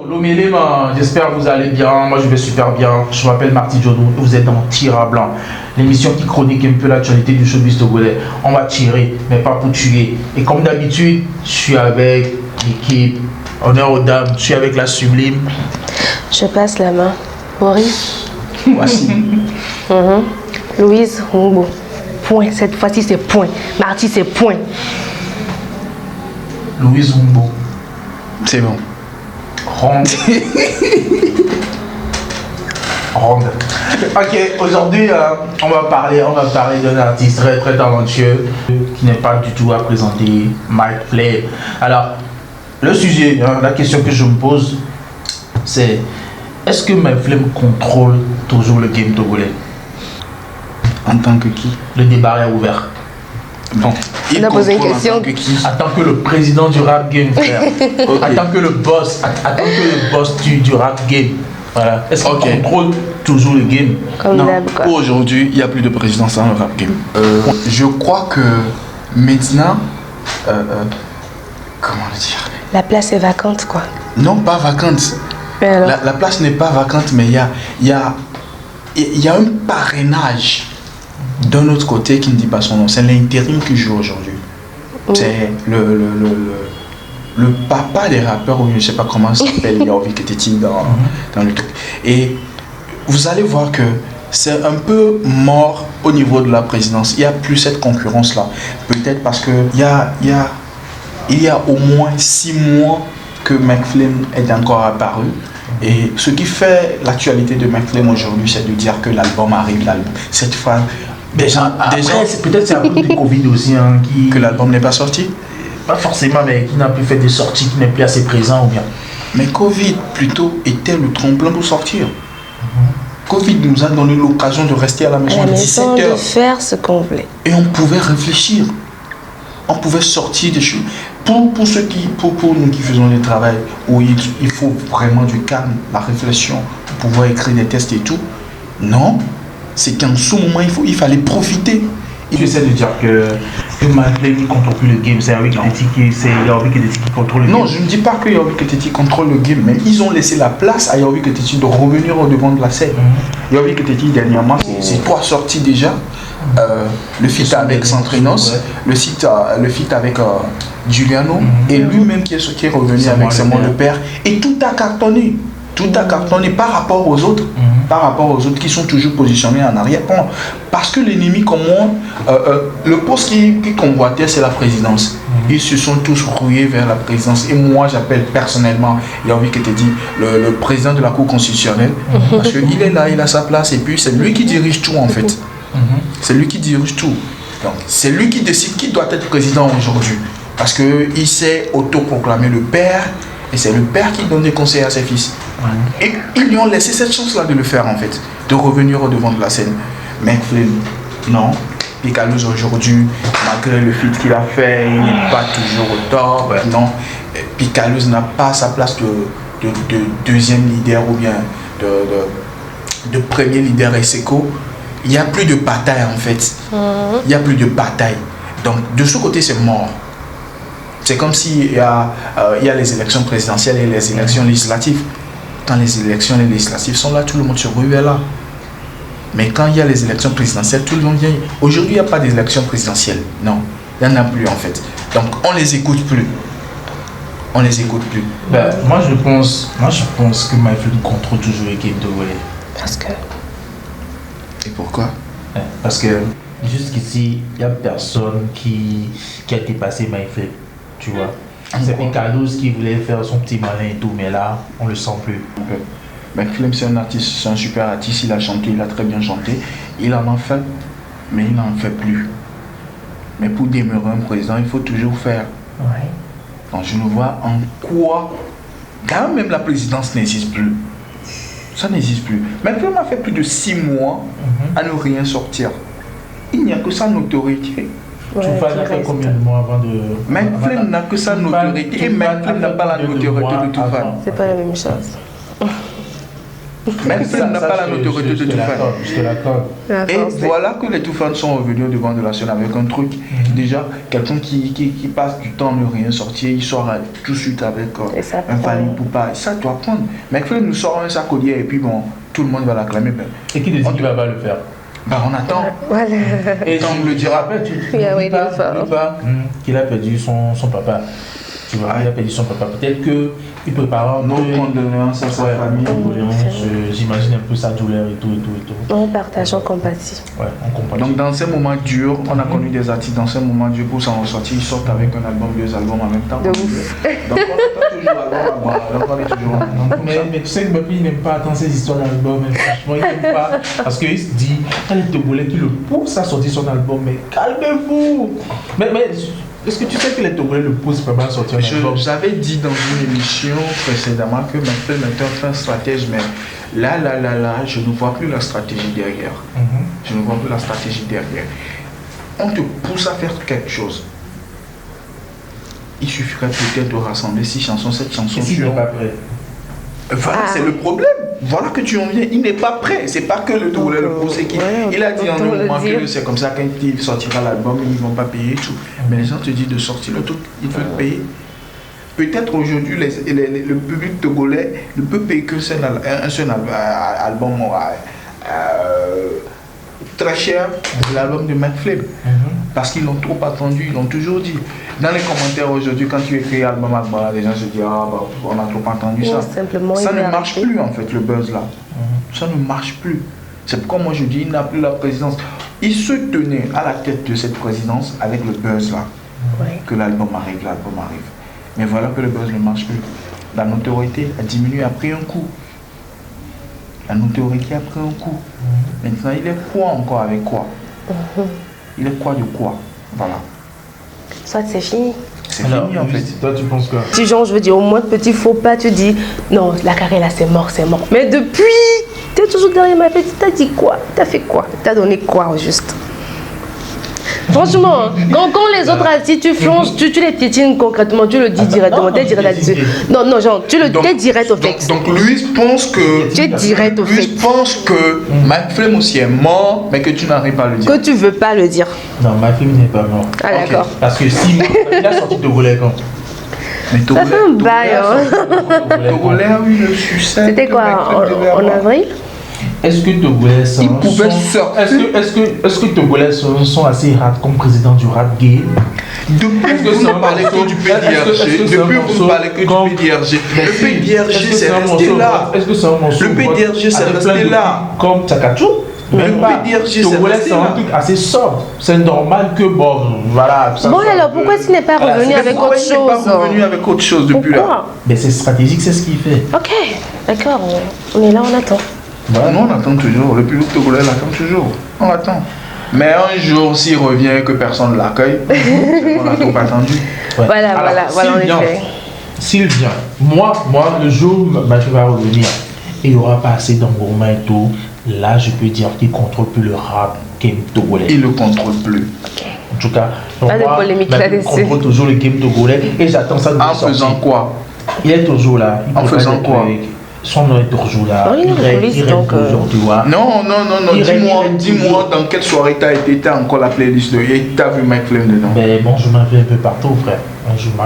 L'Omélé, j'espère que vous allez bien. Moi je vais super bien. Je m'appelle Marty Djodo. Vous êtes dans Tir à Blanc, l'émission qui chronique un peu l'actualité du showbiz togolais. On va tirer, mais pas pour tuer. Et comme d'habitude, je suis avec l'équipe. Honneur aux dames, je suis avec la sublime. Je passe la main. Maurice. Voici. Louise Rumbo. Point. Cette fois-ci, c'est point. Marty, c'est point. Louise Rumbo. C'est bon. Ronde. Ronde. Ok, aujourd'hui, on va parler d'un artiste très très talentueux qui n'est pas du tout à présenter, Mike Flame. Alors, le sujet, la question que je me pose, c'est est-ce que Mike Flame contrôle toujours le game togolais? En tant que qui? Le débat est ouvert. Bon. On a posé une question. En tant que le président du rap game, frère. Okay. En tant que le boss, du rap game. Voilà. Est-ce qu'il contrôle toujours le game? Comme non. d'hab, quoi. Aujourd'hui, il n'y a plus de présidence dans le rap game. Je crois que maintenant, comment le dire? La place est vacante, quoi. Non, pas vacante. La place n'est pas vacante, mais il y a un parrainage d'un autre côté qui ne dit pas son nom. C'est l'intérim qui joue aujourd'hui. C'est le papa des rappeurs, ou je ne sais pas comment ça s'appelle, Yorvik Keteti dans le truc. Et vous allez voir que c'est un peu mort au niveau de la présidence. Il n'y a plus cette concurrence-là. Peut-être parce qu'il y a au moins 6 mois que Mike Flame est encore apparu. Et ce qui fait l'actualité de Mike Flame aujourd'hui, c'est de dire que l'album arrive. Cette fois, déjà peut-être c'est à cause du Covid aussi. Que l'album n'est pas sorti? Pas forcément, mais qui n'a plus fait des sorties, qui n'est plus assez présent ou bien. Mais Covid, plutôt, était le tremplin pour sortir. Covid nous a donné l'occasion de rester à la maison de 17 heures. De faire ce qu'on voulait. Et on pouvait réfléchir. On pouvait sortir des choses. Pour nous qui faisons le travail, où il faut vraiment du calme, la réflexion, pour pouvoir écrire des tests et tout. Non, c'est qu'en ce moment, il fallait profiter. J'essaie de dire que Mike Flame ne contrôle plus le game, c'est Yorvik Keteti qui contrôle le game. Non, je ne dis pas que Yorvik Keteti contrôle le game, mais ils ont laissé la place à Yorvik Keteti de revenir au devant de la scène. Yorvik Keteti, dernièrement, c'est 3 sorties déjà. Le feat avec Santrinos, le feat avec Giuliano, et lui-même qui est revenu avec Samuel Le Père. Et tout a cartonné. Tout a cartonné par rapport aux autres. Par rapport aux autres qui sont toujours positionnés en arrière-plan. Parce que l'ennemi comme moi, le poste qui convoitait, c'est la présidence. Ils se sont tous rouillés vers la présidence. Et moi, j'appelle personnellement, Yorvik Keteti, le président de la Cour constitutionnelle. Parce qu'il est là, il a sa place. Et puis, c'est lui qui dirige tout, en fait. C'est lui qui dirige tout. Donc, c'est lui qui décide qui doit être président aujourd'hui. Parce qu'il s'est autoproclamé le père. Et c'est le père qui donne des conseils à ses fils. Et ils lui ont laissé cette chance-là de le faire, en fait. De revenir au devant de la scène. Mike Flame, non. Picalouz aujourd'hui, malgré le feat qu'il a fait, il n'est pas toujours au top. Non. Picalouz n'a pas sa place de deuxième leader ou bien de premier leader Esseco. Il n'y a plus de bataille, en fait. Il n'y a plus de bataille. Donc, de ce côté, c'est mort. C'est comme s'il y a les élections présidentielles et les élections législatives. Quand les élections législatives sont là, tout le monde se rue vers là. Mais quand il y a les élections présidentielles, tout le monde vient. Aujourd'hui, il n'y a pas d'élections présidentielles. Non, il n'y en a plus en fait. Donc, on ne les écoute plus. On les écoute plus. Moi, je pense que Mike Flame contrôle toujours l'équipe de Wele. Parce que... Et pourquoi? Parce que jusqu'ici, il n'y a personne qui a dépassé Mike Flame. Tu vois, c'est Picalouz qui voulait faire son petit malin et tout, mais là, on le sent plus. Mike Flame, c'est un artiste, c'est un super artiste, il a chanté, il a très bien chanté. Il en a fait, mais il n'en fait plus. Mais pour demeurer un président, il faut toujours faire. Ouais. Donc je ne vois en quoi, quand même la présidence n'existe plus. Ça n'existe plus. Mike Flame a fait plus de 6 mois à ne rien sortir. Il n'y a que sa notoriété. Tu vas faire combien de mois avant de... Mike Flame n'a que sa notoriété et Mike Flame n'a pas la notoriété de tout fan. C'est pas la même chose. Même si n'a pas la notoriété de Toufan. Je te l'accorde. Et voilà que les Toufan sont revenus devant de la scène avec un truc. Déjà, quelqu'un qui passe du temps à ne rien sortir, il sort tout de suite avec un Fally Ipupa. Ça doit prendre. McFlame nous sort un sacodier et puis bon, tout le monde va l'acclamer. Ben, et qui décide qu'il va pas le faire? Ben, on attend. Voilà. Et tant on le dira. Tu n'oublies pas qu'il a perdu son papa. Tu vois, il a perdu son papa. Peut-être qu'il prépare nos condoléances à sa famille. J'imagine un peu sa douleur et tout. On partage, on compatit. Ouais, on compatit. Donc dans ces moments durs, on a connu des artistes dans ces moments durs pour s'en ressortir. Ils sortent avec un album, deux albums en même temps. De ouf. Donc on est toujours album. Mais tu sais que ma fille n'aime pas attendre ces histoires d'album. Franchement, il n'aime pas. Parce qu'il se dit, elle est Togolais qui le pousse à sortir son album. Mais calmez-vous. Mais est-ce que tu sais que les Togolais le poussent pas à sortir un album? J'avais dit dans une émission précédemment que maintenant est un stratège, mais là, je ne vois plus la stratégie derrière. Je ne vois plus la stratégie derrière. On te pousse à faire quelque chose. Il suffirait peut-être de rassembler 6 chansons, 7 chansons. Et s'il n'est pas prêt? Voilà, c'est le problème. Voilà que tu en viens. Il n'est pas prêt. C'est pas que le Togolais le pousse. Il a dit en un moment que c'est comme ça quand il sortira l'album, ils ne vont pas payer tout. Mais les gens te disent de sortir le truc, ils veulent payer. Peut-être aujourd'hui, le public togolais ne peut payer que un seul album très cher, l'album de McFlame. Parce qu'ils l'ont trop attendu, ils l'ont toujours dit. Dans les commentaires aujourd'hui, quand tu écris album Akbara, les gens se disent ah bah, on a trop entendu ça. Ça ne marche plus en fait, le buzz là. Ça ne marche plus. C'est pourquoi moi je dis il n'a plus la présidence. Il se tenait à la tête de cette présidence avec le buzz là. Que l'album arrive. Mais voilà que le buzz ne marche plus. La notoriété a diminué, a pris un coup. La notoriété a pris un coup. Maintenant, il est quoi encore avec quoi? Il est quoi de quoi? Voilà. Soit c'est fini. C'est fini en fait. Toi, tu penses quoi? Si genre, je veux dire, au moins petit faux pas, tu dis non, la carrière là c'est mort. Mais depuis, tu es toujours derrière ma petite. T'as dit quoi? T'as fait quoi? T'as donné quoi au juste? Franchement, quand les autres artistes, tu flonches, tu les piétines concrètement, tu le dis directement, tu es direct là-dessus. Non, genre, tu es direct au fait. Donc lui pense que... Tu es direct au fait. Lui pense que McFlame aussi est mort, mais que tu n'arrives pas à le dire. Que tu veux pas le dire. Non, McFlame n'est pas mort. Ah d'accord. Parce que si il a sorti Togolais quand? Ça fait un bail, hein. Togolais, oui, le succès. C'était quoi, en avril? Est-ce que Togolais sont sont assez rap comme président du rap game? Depuis vous ne parlez que du PDRG. Depuis vous ne parlez que du PDRG. Le PDRG c'est resté là. Est-ce que c'est un morceau? Le PDRG c'est resté là. Comme Tchakachou? Même pas. Togolais c'est un truc assez sobre. C'est normal que bon, voilà. Bon alors pourquoi tu n'es pas revenu avec autre chose? Il n'est pas revenu avec autre chose depuis là. Mais c'est stratégique, c'est ce qu'il fait. Ok, d'accord. On est là, on attend. Voilà, nous on attend toujours, le public togolais l'attend toujours, on attend. Mais un jour s'il revient et que personne ne l'accueille, on n'a trop attendu. Ouais. Voilà, en effet. S'il vient, moi le jour où Mathieu va revenir, et il n'y aura pas assez d'engouement et tout, là je peux dire qu'il ne contrôle plus le rap game togolais. Il ne le contrôle plus. Ok. En tout cas, pas de polémique là-dessus. Il contrôle toujours le game togolais et j'attends ça de En faisant quoi? Il est toujours là. En faisant quoi? Son nom est toujours là. Non, il reste aujourd'hui. Non, dis-moi dans quelle soirée t'as encore la playlist de t'as vu McFlame dedans? Ben bon, je m'en vais un peu partout, frère.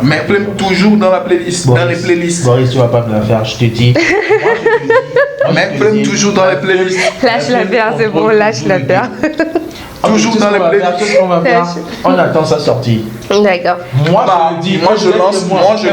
McFlame toujours dans la playlist, dans les playlists. Boris, tu vas pas me la faire, je te dis. McFlame toujours dans les playlists. Lâche la paire, c'est bon, lâche la paire. Toujours dans les playlists. Qu'est-ce qu'on va faire? On attend sa sortie. D'accord. Moi je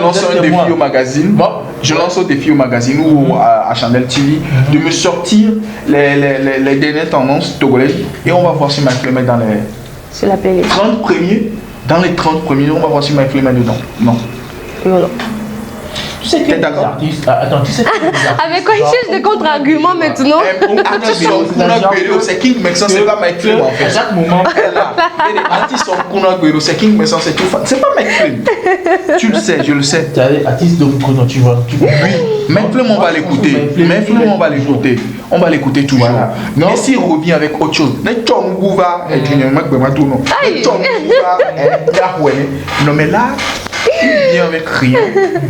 lance un défi au magazine. Je lance un défi au magazine ou à Channel TV de me sortir les dernières tendances togolaises et on va voir si McFlame est dans les sur la playlist. 30 premiers. Dans les 30 premiers, on va voir si McFlame est dedans. Non. Non. Tu sais que les artistes. Attends, tu sais avec quoi il cherche des contre-arguments maintenant? C'est King Maxon, c'est pas McFlame en fait. À chaque moment, les artistes sont Kunagwero, c'est King Maxon, c'est tout. C'est pas McFlame. Tu le sais, je le sais. Tu as des artistes de Kono, tu vois. Oui, McFlame, on va l'écouter. McFlame, on va l'écouter. On va l'écouter toujours. Mais s'il revient avec autre chose, non mais là, il vient avec rien.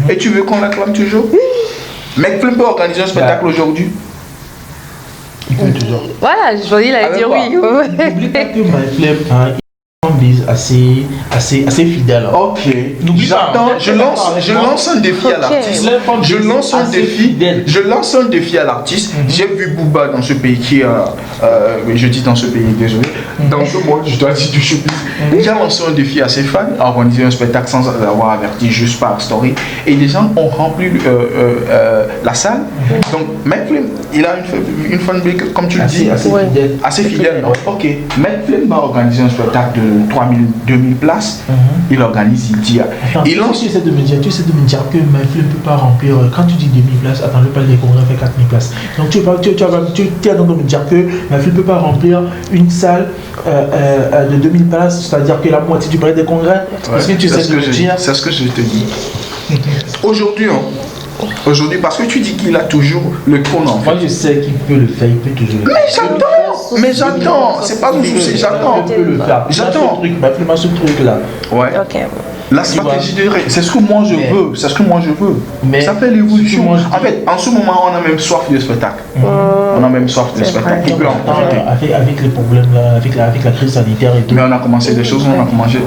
Et tu veux qu'on l'acclame toujours? McFlame peut organiser un spectacle aujourd'hui. Il peut toujours. Voilà, je voulais la dire oui. N'oublie pas que MyFlame, hein, bise assez fidèle. Ok. J'attends, je lance un défi à l'artiste. Je lance un défi à l'artiste. J'ai vu Booba dans ce pays qui je dis dans ce pays, désolé. Dans ce mois, je dois dire du showbiz. Il a lancé un défi à ses fans, a organisé un spectacle sans avoir averti, juste par story. Et les gens ont rempli la salle. Donc, MyFlame, il a une fanbase, comme tu le dis, assez fidèle. Ok. MyFlame va organiser un spectacle de 2000 places, il organise, il dit. Tu essaies de me dire que MyFlame ne peut pas remplir. Quand tu dis 2000 places, attends, le palais des congrès fait 4000 places. Donc tu es en train de me dire que MyFlame ne peut pas remplir une salle de 2000 places, c'est-à-dire que la moitié du palais des congrès. Est-ce que tu sais ce que je veux dire? C'est ce que je te dis. Aujourd'hui, parce que tu dis qu'il a toujours le trône en fait. Moi je sais qu'il peut le faire, il peut toujours le faire. Mais j'attends, c'est pas mon souci, j'attends. J'attends. MyFlame a ce truc là. Ouais. Ok. La stratégie de c'est ce que moi je veux, c'est ce que moi je veux. Mais ça fait l'évolution. En fait, en ce moment, on a même soif de spectacle. On a même soif de spectacle. Avec les problèmes là, avec la crise sanitaire et tout. Mais on a commencé des choses, on a commencé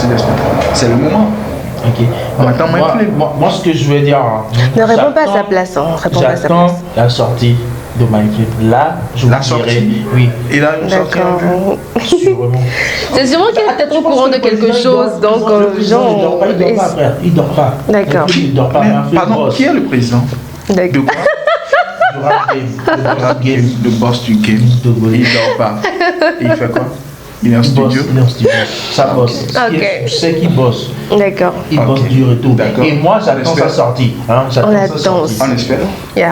des spectacles. C'est le moment. Ok. Moi, ce que je veux dire. Ne réponds pas à sa place. J'attends la sortie de MyFlame. Là, je vous dirai. Oui. Il a une sortie en vue. C'est sûrement qu'il est peut-être au courant de quelque chose. Donc, genre. Il dort pas. D'accord. Il dort pas. Pardon, qui est le président? D'accord. Du rap game, le boss du game. Il dort pas. Et il fait quoi? Il est en studio. Ça bosse. Je sais qu'il bosse. D'accord. Il bosse dur et tout. Et moi, j'attends sa sortie. On attend aussi. On espère.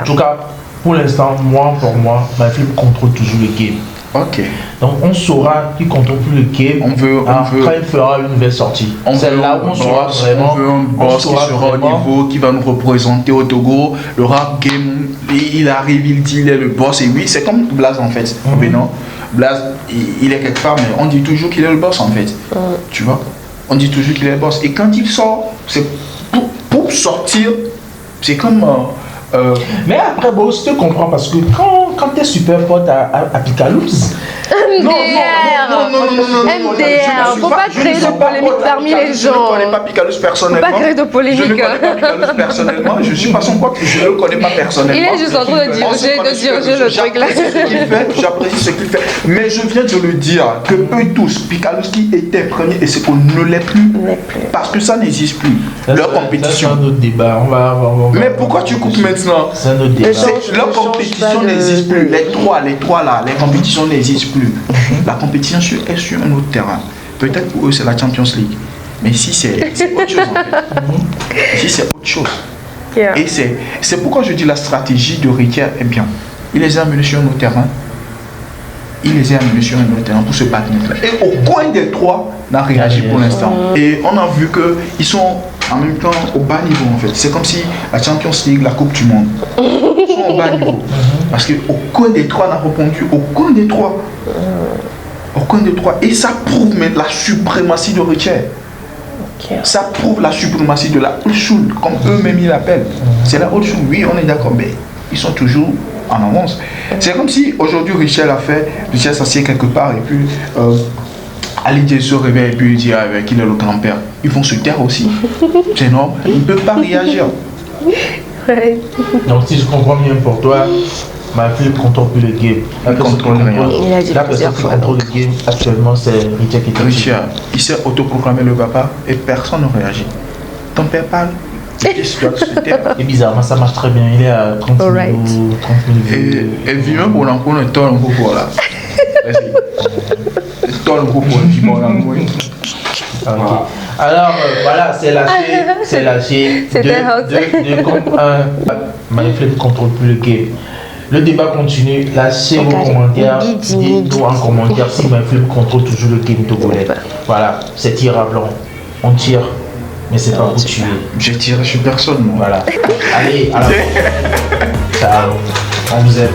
En tout cas, pour l'instant, pour moi, MyFlame contrôle toujours le game. Ok. Donc on saura qu'il contrôle plus le game. On veut. Quand il fera une nouvelle sortie. C'est là où on saura vraiment. On veut un boss qui sera au niveau, qui va nous représenter au Togo. Le rap game, il arrive, il dit il est le boss. Et oui, c'est comme Blaze en fait. Mais non. Blaze, il est quelque part, mais on dit toujours qu'il est le boss en fait. Tu vois? On dit toujours qu'il est le boss. Et quand il sort, c'est pour sortir, c'est comme. Mais après, bon, je te comprends parce que quand tu es super pote à Picalouz. MDR, faut pas créer de polémique parmi les gens. Je ne connais pas Picalouz personnellement. Faut pas créer de polémique. Je ne connais pas Picalouz personnellement. Je suis pas son pote, je ne le connais pas personnellement. Il est juste en train de diriger le truc là. J'apprécie ce qu'il fait. Mais je viens de le dire que eux tous, Picalouz qui était premier et c'est qu'on ne l'est plus. Parce que ça n'existe plus. Leur compétition. C'est un autre débat. Mais pourquoi tu coupes maintenant? C'est un autre débat. Leur compétition n'existe plus. Les trois là, les compétitions n'existent plus. La compétition est sur un autre terrain. Peut-être pour eux c'est la Champions League. Mais ici c'est autre chose en fait. Ici c'est autre chose. Et c'est pourquoi je dis la stratégie de Riquet est bien. Il les a amenés sur un autre terrain. Pour se battre. Et aucun des trois n'a réagi pour l'instant. Et on a vu qu'ils sont en même temps au bas niveau en fait. C'est comme si la Champions League, la Coupe du Monde, ils sont au bas niveau. Parce qu'aucun des trois n'a répondu. Aucun des trois. Et ça prouve la suprématie de Riquet. Ça prouve la suprématie de la old school, comme eux-mêmes ils l'appellent. C'est la old school, oui, on est d'accord, mais ils sont toujours en avance. C'est comme si aujourd'hui Richel s'assied quelque part et puis Ali se réveille et puis il dit qu'il est le grand-père. Ils vont se taire aussi. C'est normal, ils ne peuvent pas réagir. Donc si je comprends bien pour toi, MyFlame contrôle plus le game. Il contrôle rien. La personne qui contrôle le game actuellement c'est Richard qui est Richard, il s'est autoproclamé le papa et personne ne réagit. Ton père parle. Et bizarrement ça marche très bien, il est à 30 000 vues. Et vivement pour l'encore un tonne en gros là. Vas-y. Tonne en gros pour alors voilà, c'est lâché. MyFlame contrôle plus le game. Le débat continue, lâchez vos commentaires, dites-nous en commentaire si MyFlame contrôle toujours le game togolais. Voilà, c'est tir à blanc, on tire, mais c'est pas pour tuer. Je tire, je suis personne moi. Voilà, allez, à la prochaine. Ciao, on vous aime.